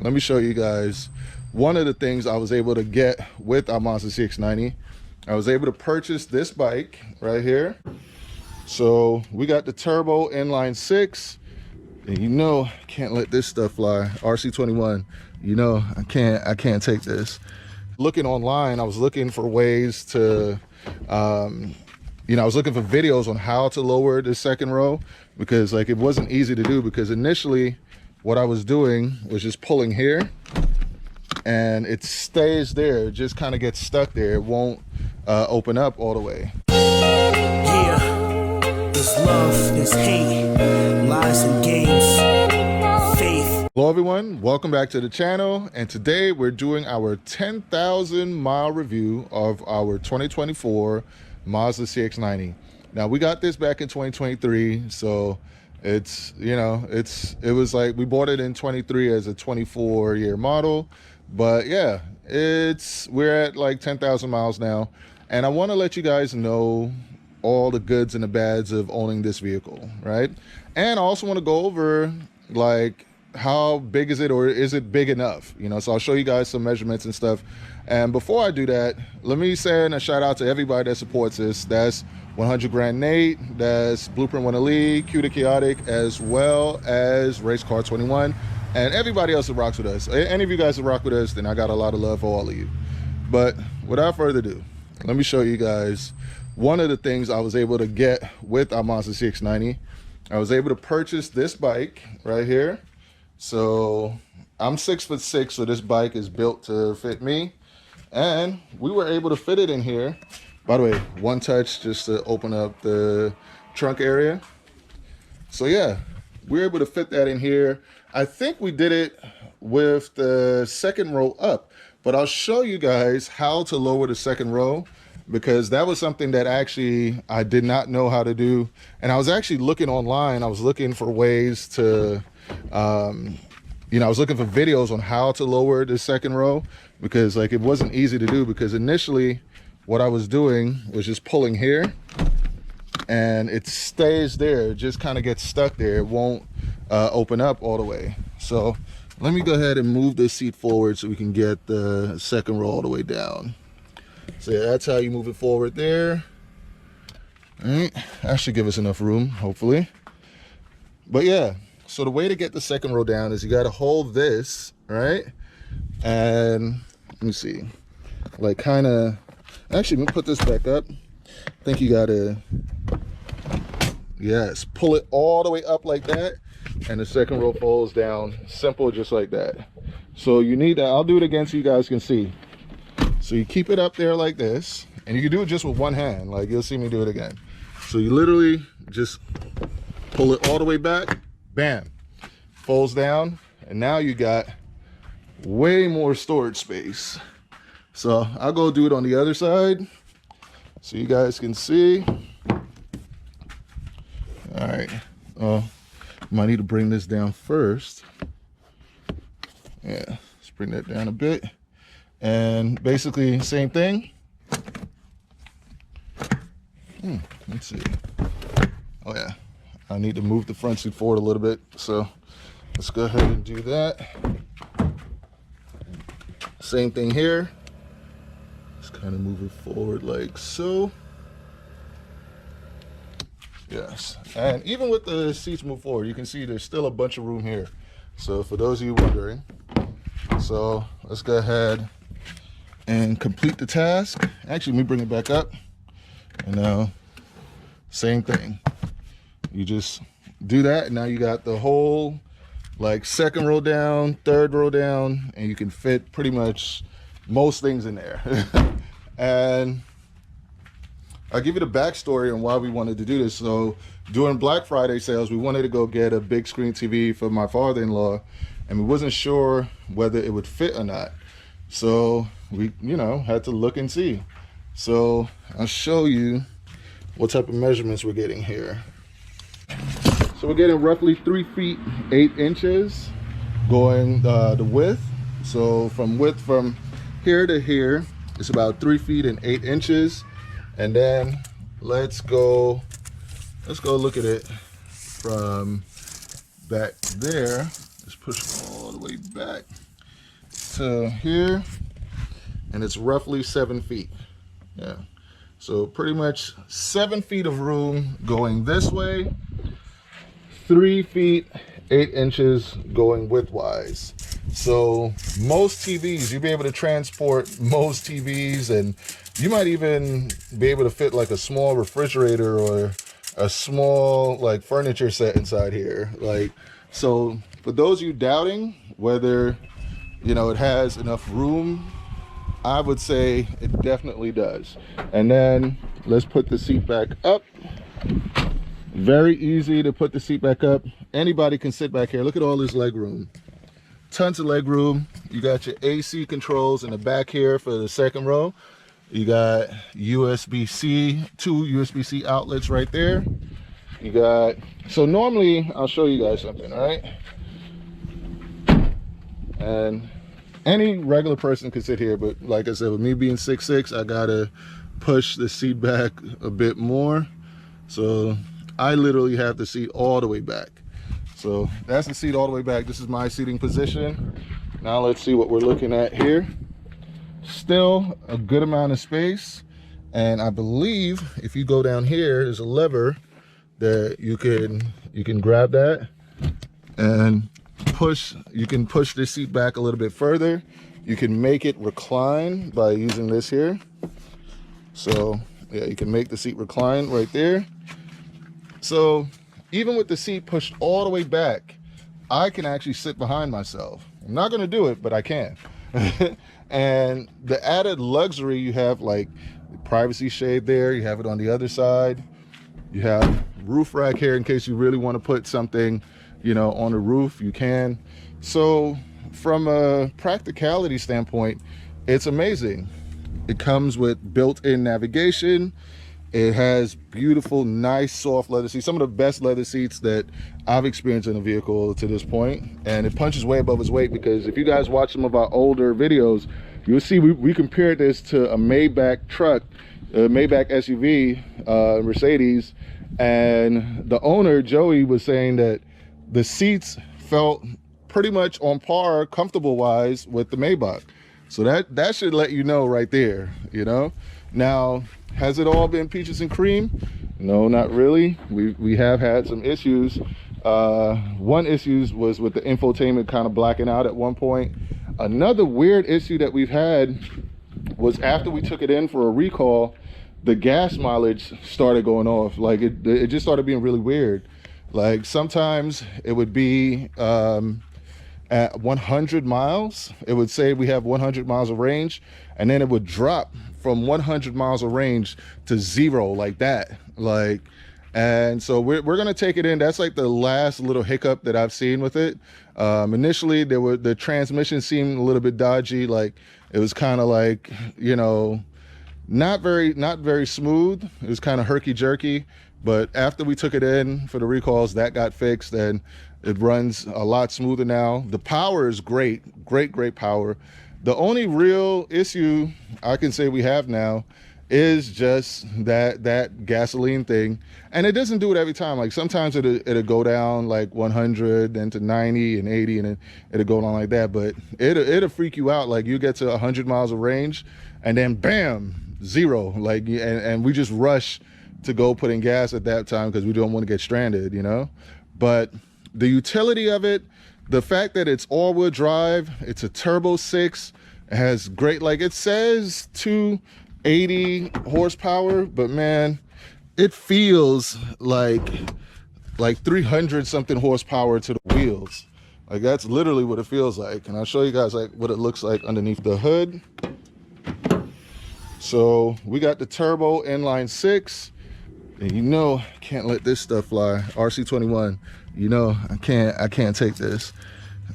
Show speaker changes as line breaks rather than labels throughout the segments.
let me show you guys one of the things I was able to get with our Mazda CX-90. I was able to purchase this bike right here. So we got the turbo inline 6, and you know, can't let this stuff fly. RC21, you know, I can't take this. Looking online, I was looking for ways to you know, I was looking for videos on how to lower the second row, because like it wasn't easy to do, because initially what I was doing was just pulling here and it stays there. It just kind of gets stuck there. It won't open up all the way.
Yeah, there's love, there's hate, lies and games, faith.
Hello everyone, welcome back to the channel, and today we're doing our 10,000 mile review of our 2024 Mazda CX-90. Now we got this back in 2023, so it's, you know, it was like we bought it in 23 as a 24-year model, but yeah, we're at like 10,000 miles now, and I want to let you guys know all the goods and the bads of owning this vehicle, right? And I also want to go over like how big is it, or is it big enough, you know? So I'll show you guys some measurements and stuff. And before I do that, let me send a shout out to everybody that supports this. That's 100 Grand Nate, that's Blueprint Winner Lee, Q the Chaotic, as well as Race Car 21, and everybody else that rocks with us. Any of you guys that rock with us, then I got a lot of love for all of you. But without further ado, let me show you guys one of the things I was able to get with our Mazda CX-90. I was able to purchase this bike right here. So I'm 6'6", so this bike is built to fit me, and we were able to fit it in here. By the way, one touch just to open up the trunk area. So yeah, we were able to fit that in here. I think we did it with the second row up, but I'll show you guys how to lower the second row, because that was something that actually I did not know how to do. And I was actually looking online. I was looking for ways to you know, I was looking for videos on how to lower the second row, because like it wasn't easy to do, because initially what I was doing was just pulling here and it stays there. It just kind of gets stuck there. It won't open up all the way. So let me go ahead and move this seat forward so we can get the second row all the way down. So yeah, that's how you move it forward there. All right, that should give us enough room, hopefully. But yeah, so the way to get the second row down is you got to hold this, right? And let me see, like kind of, actually, let me put this back up. I think you got to, yes, pull it all the way up like that, and the second row folds down, simple, just like that. So you need that. I'll do it again so you guys can see. So you keep it up there like this, and you can do it just with one hand, like you'll see me do it again. So you literally just pull it all the way back, bam, folds down, and now you got way more storage space. So I'll go do it on the other side so you guys can see. All right, might need to bring this down first. Yeah, let's bring that down a bit. And basically same thing. Let's see. Oh yeah, I need to move the front seat forward a little bit, so let's go ahead and do that. Same thing here. Just kind of move it forward like so. Yes, and even with the seats moved forward, you can see there's still a bunch of room here. So for those of you wondering, so let's go ahead and complete the task. Actually, let me bring it back up. And now, same thing. You just do that, and now you got the whole like second row down, third row down, and you can fit pretty much most things in there. And I'll give you the backstory on why we wanted to do this. So during Black Friday sales, we wanted to go get a big screen TV for my father-in-law, and we wasn't sure whether it would fit or not. So we, you know, had to look and see. So I'll show you what type of measurements we're getting here. So we're getting roughly 3 feet 8 inches going the width. So from width from here to here, it's about 3 feet and 8 inches. And then let's go look at it from back there. Let's push all the way back. to here, and it's roughly 7 feet. Yeah, so pretty much 7 feet of room going this way, 3 feet 8 inches going widthwise. So most TVs, you'll be able to transport most TVs, and you might even be able to fit like a small refrigerator or a small like furniture set inside here. Like, so for those of you doubting whether, you know, it has enough room, I would say it definitely does. And then let's put the seat back up. Very easy to put the seat back up. Anybody can sit back here. Look at all this leg room. Tons of leg room. You got your AC controls in the back here for the second row. You got USB-C, 2 USB-C outlets right there. You got, so normally I'll show you guys something, right? And any regular person could sit here, but like I said, with me being 6'6", I gotta push the seat back a bit more. So I literally have the seat all the way back. So that's the seat all the way back. This is my seating position. Now let's see what we're looking at here. Still a good amount of space. And I believe if you go down here, there's a lever that you can grab that and push. You can push the seat back a little bit further. You can make it recline by using this here. So yeah, you can make the seat recline right there. So even with the seat pushed all the way back, I can actually sit behind myself. I'm not gonna do it, but I can. And the added luxury, you have like the privacy shade there, you have it on the other side. You have roof rack here in case you really want to put something, you know, on the roof, you can. So from a practicality standpoint, it's amazing. It comes with built-in navigation. It has beautiful, nice, soft leather seats. Some of the best leather seats that I've experienced in a vehicle to this point. And it punches way above its weight, because if you guys watch some of our older videos, you'll see we compared this to a Maybach truck, a Maybach SUV, Mercedes. And the owner, Joey, was saying that the seats felt pretty much on par, comfortable-wise, with the Maybach. So that should let you know right there, you know? Now, has it all been peaches and cream? No, not really. We have had some issues. One issue was with the infotainment kind of blacking out at one point. Another weird issue that we've had was after we took it in for a recall, the gas mileage started going off. Like it just started being really weird. Like sometimes it would be at 100 miles, it would say we have 100 miles of range, and then it would drop from 100 miles of range to 0 like that. Like, and so we're gonna take it in. That's like the last little hiccup that I've seen with it. Initially the transmission seemed a little bit dodgy. Like it was kind of like, you know, not very smooth. It was kind of herky-jerky. But after we took it in for the recalls, that got fixed, and it runs a lot smoother now. The power is great power. The only real issue I can say we have now is just that gasoline thing. And it doesn't do it every time. Like sometimes it'll go down like 100, then to 90 and 80, and it'll go down like that. But it'll freak you out. Like you get to 100 miles of range, and then bam, 0. Like, and we just rush to go put in gas at that time because we don't want to get stranded, you know? But the utility of it, the fact that it's all-wheel drive, it's a turbo 6, it has great, like it says 280 horsepower, but man, it feels like 300 something horsepower to the wheels. Like that's literally what it feels like. And I'll show you guys like what it looks like underneath the hood. So we got the turbo inline 6. And you know, can't let this stuff fly. RC21, you know, I can't take this.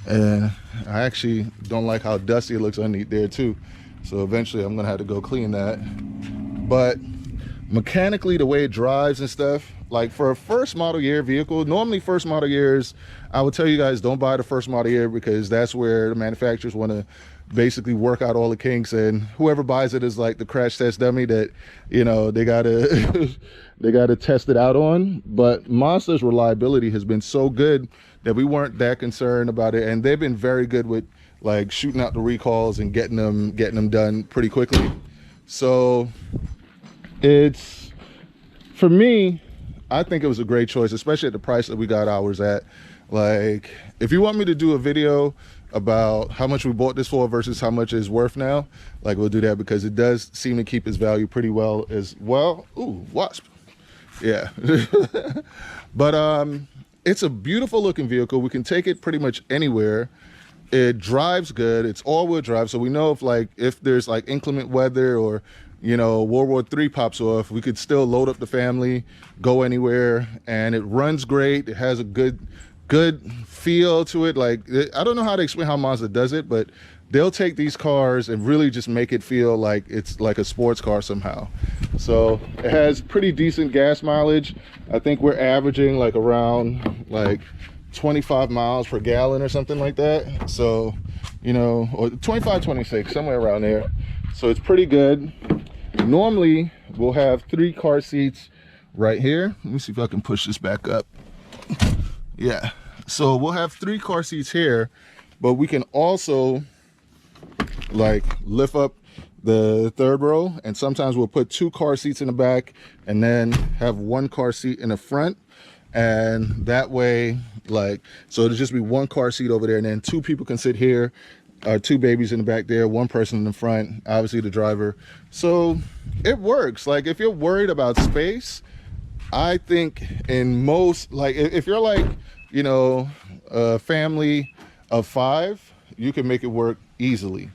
And I actually don't like how dusty it looks underneath there too. So eventually I'm gonna have to go clean that. But mechanically, the way it drives and stuff, like for a first model year vehicle, normally first model years, I would tell you guys don't buy the first model year, because that's where the manufacturers want to basically work out all the kinks, and whoever buys it is like the crash test dummy that, you know, they gotta they gotta test it out on. But Mazda's reliability has been so good that we weren't that concerned about it, and they've been very good with like shooting out the recalls and getting them done pretty quickly. So it's, for me, I think it was a great choice, especially at the price that we got ours at. Like, if you want me to do a video about how much we bought this for versus how much it's worth now, like, we'll do that, because it does seem to keep its value pretty well as well. Ooh, wasp. Yeah. But it's a beautiful looking vehicle. We can take it pretty much anywhere. It drives good. It's all-wheel drive, so we know if there's like inclement weather, or World War III pops off, we could still load up the family, go anywhere. And it runs great. It has a good feel to it. Like, I don't know how to explain how Mazda does it, but they'll take these cars and really just make it feel like it's like a sports car somehow. So it has pretty decent gas mileage. I think we're averaging like around like 25 miles per gallon or something like that. So, or 25, 26, somewhere around there. So it's pretty good. Normally we'll have 3 car seats right here. Let me see if I can push this back up. Yeah, so we'll have 3 car seats here, but we can also like lift up the 3rd row, and sometimes we'll put 2 car seats in the back and then have 1 car seat in the front. And that way, like, so it'll just be 1 car seat over there, and then 2 people can sit here, 2 babies in the back there, 1 person in the front, obviously the driver. So it works. Like, if you're worried about space, I think in most, like, if you're like, a family of 5, you can make it work easily.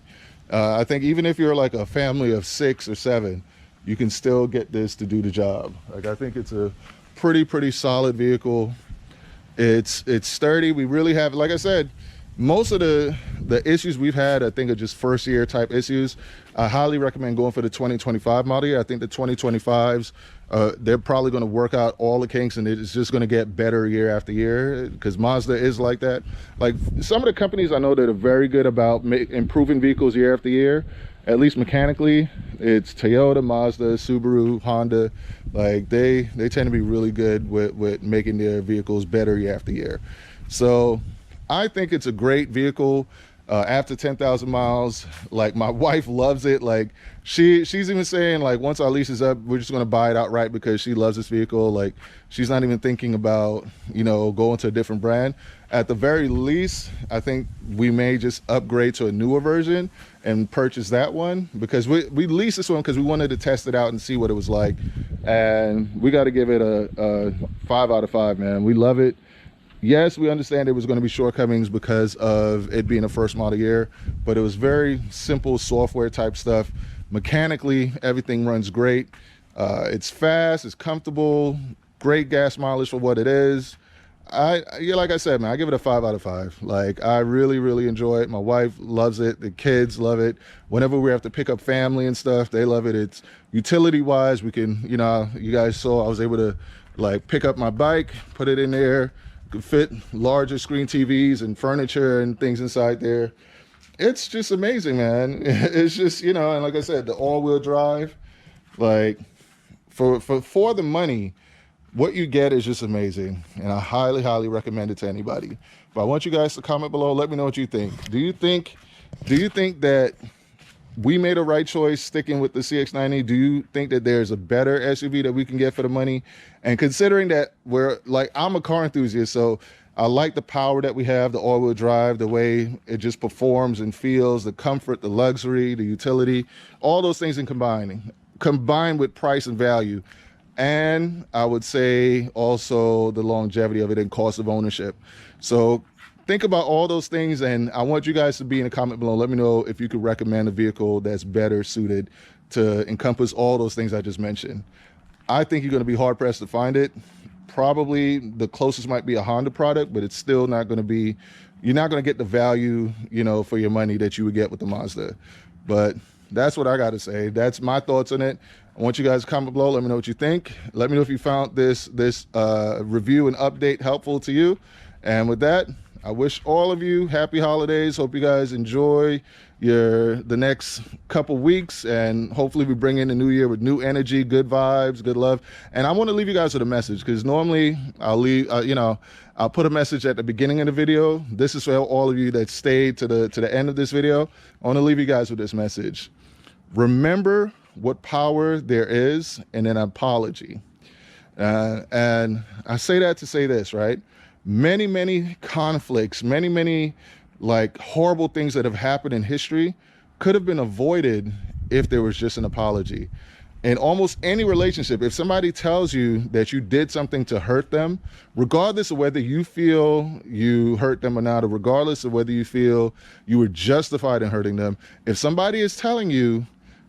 I think even if you're like a family of 6 or 7, you can still get this to do the job. Like, I think it's a pretty solid vehicle. It's sturdy. We really have, like I said, most of the issues we've had, I think, are just first year type issues. I highly recommend going for the 2025 model year. I think the 2025s, they're probably going to work out all the kinks, and it's just going to get better year after year, because Mazda is like that. Like, some of the companies I know that are very good about improving vehicles year after year, at least mechanically, it's Toyota, Mazda, Subaru, Honda. Like, they tend to be really good with making their vehicles better year after year. So I think it's a great vehicle. After 10,000 miles, like, my wife loves it. Like, she's even saying, like, once our lease is up, we're just going to buy it outright, because she loves this vehicle. Like, she's not even thinking about, going to a different brand. At the very least, I think we may just upgrade to a newer version and purchase that one, because we leased this one because we wanted to test it out and see what it was like. And we got to give it a 5 out of 5, man. We love it. Yes, we understand there was going to be shortcomings because of it being a first model year, but it was very simple software type stuff. Mechanically, everything runs great. It's fast, it's comfortable, great gas mileage for what it is. Like I said, man, I give it a 5 out of 5. Like, I really enjoy it. My wife loves it. The kids love it. Whenever we have to pick up family and stuff, they love it. It's utility wise, we can, you guys saw I was able to like pick up my bike, put it in there, could fit larger screen TVs and furniture and things inside there. It's just amazing, man. It's just, and like I said, the all-wheel drive, like, for the money, what you get is just amazing, and I highly recommend it to anybody. But I want you guys to comment below. Let me know what you think. Do you think that we made a right choice sticking with the CX-90? Do you think that there's a better SUV that we can get for the money? And considering that I'm a car enthusiast, so I like the power that we have, the all-wheel drive, the way it just performs and feels, the comfort, the luxury, the utility, all those things combined with price and value. And I would say also the longevity of it and cost of ownership. So think about all those things, and I want you guys to be in the comment below. Let me know if you could recommend a vehicle that's better suited to encompass all those things I just mentioned. I think you're going to be hard pressed to find it. Probably the closest might be a Honda product, but it's still not going to be, you're not going to get the value, for your money that you would get with the Mazda. But that's what I got to say. That's my thoughts on it. I want you guys to comment below. Let me know what you think. Let me know if you found this review and update helpful to you. And with that, I wish all of you happy holidays. Hope you guys enjoy the next couple weeks, and hopefully we bring in the new year with new energy, good vibes, good love. And I want to leave you guys with a message, because normally I'll leave, I'll put a message at the beginning of the video. This is for all of you that stayed to the end of this video. I want to leave you guys with this message. Remember what power there is in an apology. And I say that to say this, right? Many conflicts, many like horrible things that have happened in history could have been avoided if there was just an apology. In almost any relationship, if somebody tells you that you did something to hurt them, regardless of whether you feel you hurt them or not, or regardless of whether you feel you were justified in hurting them, if somebody is telling you,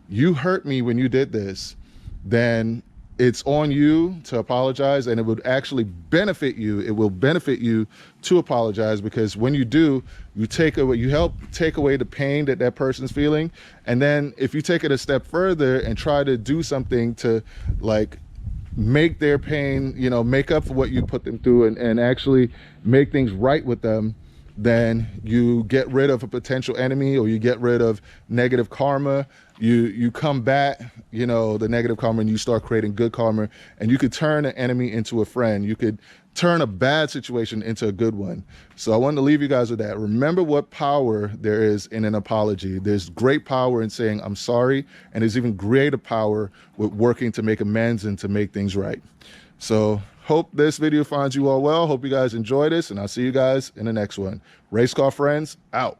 you hurt me when you did this, then it's on you to apologize, and it would actually benefit you. It will benefit you to apologize, because when you do, you help take away the pain that that person's feeling. And then if you take it a step further and try to do something to like make their pain, make up for what you put them through, and actually make things right with them, then you get rid of a potential enemy, or you get rid of negative karma. You combat, the negative karma, and you start creating good karma, and you could turn an enemy into a friend. You could turn a bad situation into a good one. So I wanted to leave you guys with that. Remember what power there is in an apology. There's great power in saying, I'm sorry, and there's even greater power with working to make amends and to make things right. So hope this video finds you all well. Hope you guys enjoy this, and I'll see you guys in the next one. Race car friends, out.